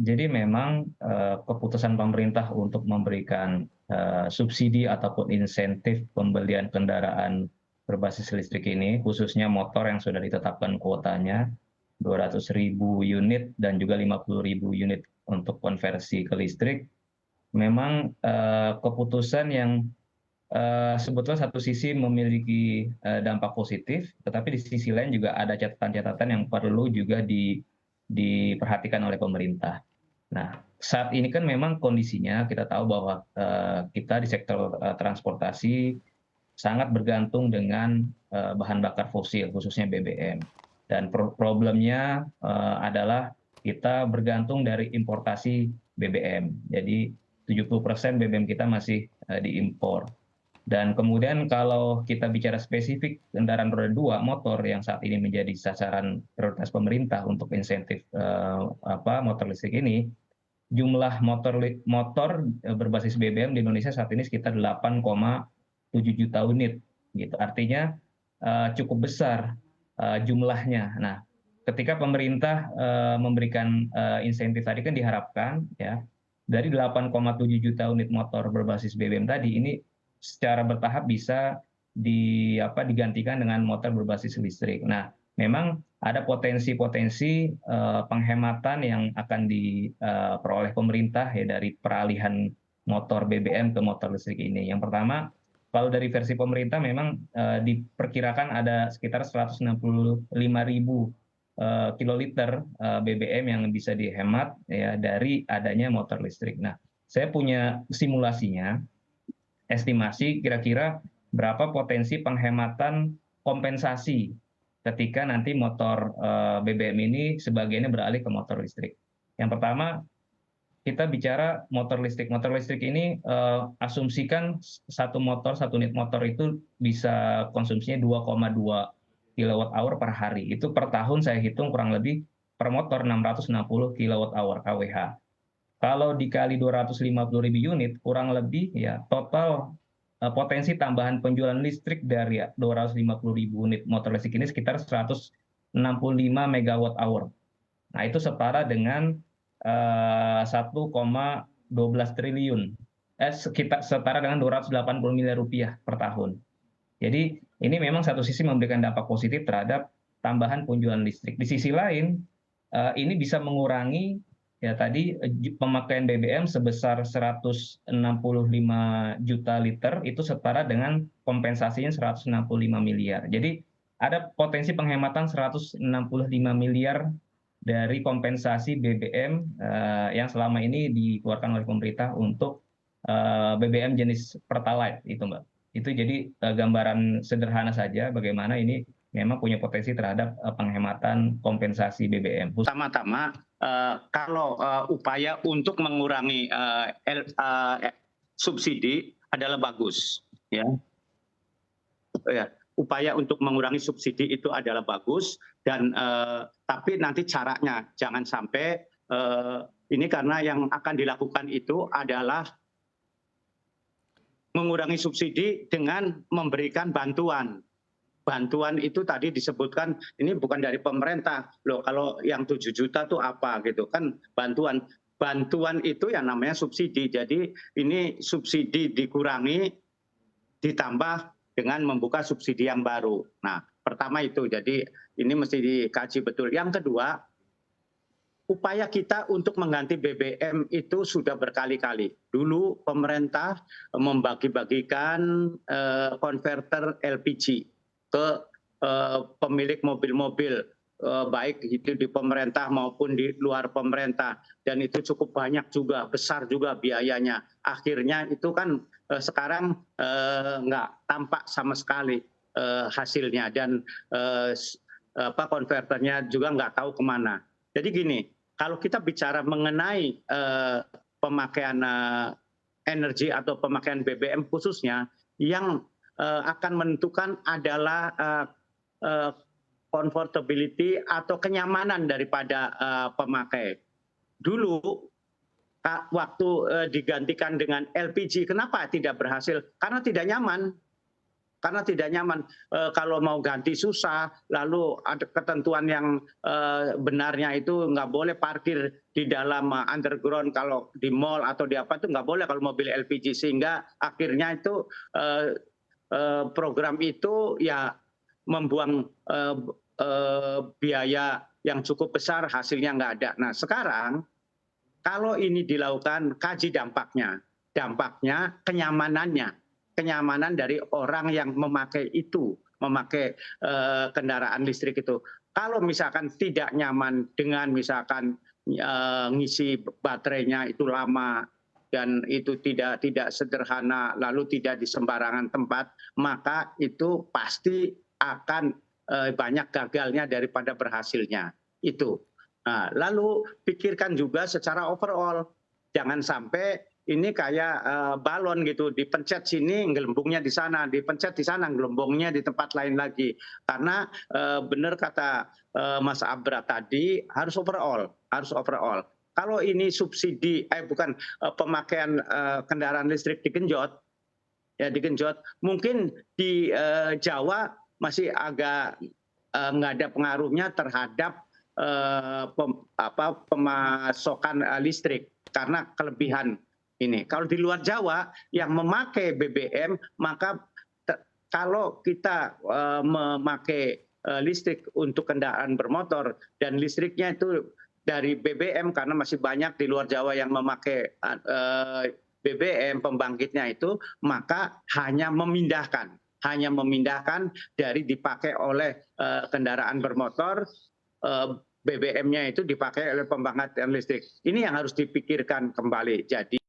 Jadi memang keputusan pemerintah untuk memberikan subsidi ataupun insentif pembelian kendaraan berbasis listrik ini, khususnya motor yang sudah ditetapkan kuotanya 200.000 unit dan juga 50.000 unit untuk konversi ke listrik, memang keputusan yang sebetulnya satu sisi memiliki dampak positif, tetapi di sisi lain juga ada catatan-catatan yang perlu juga diperhatikan oleh pemerintah. Nah, saat ini kan memang kondisinya kita tahu bahwa kita di sektor transportasi sangat bergantung dengan bahan bakar fosil, khususnya BBM. Dan problemnya adalah kita bergantung dari importasi BBM. Jadi 70% BBM kita masih diimpor. Dan kemudian kalau kita bicara spesifik kendaraan roda dua motor yang saat ini menjadi sasaran prioritas pemerintah untuk insentif motor listrik ini, jumlah motor berbasis BBM di Indonesia saat ini sekitar 8,7 juta unit, gitu. Artinya cukup besar jumlahnya. Nah, ketika pemerintah memberikan insentif tadi kan diharapkan ya dari 8,7 juta unit motor berbasis BBM tadi ini secara bertahap bisa digantikan dengan motor berbasis listrik. Nah, memang ada potensi-potensi penghematan yang akan diperoleh pemerintah ya dari peralihan motor BBM ke motor listrik ini. Yang pertama, kalau dari versi pemerintah memang diperkirakan ada sekitar 165.000 kiloliter BBM yang bisa dihemat ya dari adanya motor listrik. Nah, saya punya simulasinya, estimasi kira-kira berapa potensi penghematan kompensasi ketika nanti motor BBM ini sebagiannya beralih ke motor listrik. Yang pertama, kita bicara motor listrik. Motor listrik ini asumsikan satu unit motor itu bisa konsumsinya 2,2 kilowatt hour per hari. Itu per tahun saya hitung kurang lebih per motor 660 kilowatt hour kWh. Kalau dikali 250.000 unit, kurang lebih ya total potensi tambahan penjualan listrik dari 250.000 unit motor listrik ini sekitar 165 megawatt hour. Nah, itu setara dengan 1,12 triliun, sekitar setara dengan 280 miliar rupiah per tahun. Jadi ini memang satu sisi memberikan dampak positif terhadap tambahan penjualan listrik. Di sisi lain, ini bisa mengurangi ya tadi pemakaian BBM sebesar 165 juta liter itu setara dengan kompensasinya 165 miliar. Jadi ada potensi penghematan 165 miliar dari kompensasi BBM yang selama ini dikeluarkan oleh pemerintah untuk BBM jenis Pertalite itu, Mbak. Itu jadi gambaran sederhana saja bagaimana ini memang punya potensi terhadap penghematan kompensasi BBM. Pertama-tama, kalau upaya untuk mengurangi subsidi adalah bagus, ya. Upaya untuk mengurangi subsidi itu adalah bagus, dan tapi nanti caranya jangan sampai ini karena yang akan dilakukan itu adalah mengurangi subsidi dengan memberikan bantuan. Bantuan itu tadi disebutkan ini bukan dari pemerintah loh, kalau yang 7 juta tuh apa gitu kan, bantuan itu yang namanya subsidi. Jadi ini subsidi dikurangi ditambah dengan membuka subsidi yang baru. Nah, pertama itu, jadi ini mesti dikaji betul. Yang kedua, upaya kita untuk mengganti BBM itu sudah berkali-kali. Dulu pemerintah membagi-bagikan konverter LPG ke pemilik mobil-mobil, baik itu di pemerintah maupun di luar pemerintah, dan itu cukup banyak juga, besar juga biayanya. Akhirnya itu kan sekarang nggak tampak sama sekali hasilnya, dan konverternya juga nggak tahu kemana. Jadi gini, kalau kita bicara mengenai pemakaian energi atau pemakaian BBM khususnya, yang akan menentukan adalah comfortability atau kenyamanan daripada pemakai. Dulu waktu digantikan dengan LPG, kenapa tidak berhasil? Karena tidak nyaman. karena tidak nyaman. Kalau mau ganti susah, lalu ada ketentuan yang benarnya itu nggak boleh parkir di dalam underground, kalau di mall atau di apa itu nggak boleh kalau mobil LPG, sehingga akhirnya itu program itu ya membuang biaya yang cukup besar, hasilnya nggak ada. Nah sekarang kalau ini dilakukan, kaji dampaknya kenyamanan dari orang yang memakai itu, memakai kendaraan listrik itu. Kalau misalkan tidak nyaman dengan misalkan ngisi baterainya itu lama dan itu tidak sederhana, lalu tidak di sembarangan tempat, maka itu pasti akan banyak gagalnya daripada berhasilnya. Itu. Nah, lalu pikirkan juga secara overall, jangan sampai ini kayak balon gitu, dipencet sini gelembungnya di sana, dipencet di sana gelembungnya di tempat lain lagi. Karena benar kata Mas Abra tadi, harus overall. Kalau ini subsidi, pemakaian kendaraan listrik digenjot, mungkin di Jawa masih agak nggak ada pengaruhnya terhadap pemasokan listrik karena kelebihan ini. Kalau di luar Jawa yang memakai BBM, maka kalau kita memakai listrik untuk kendaraan bermotor dan listriknya itu dari BBM, karena masih banyak di luar Jawa yang memakai BBM pembangkitnya itu, maka hanya memindahkan dari dipakai oleh kendaraan bermotor, BBM-nya itu dipakai oleh pembangkit listrik. Ini yang harus dipikirkan kembali. Jadi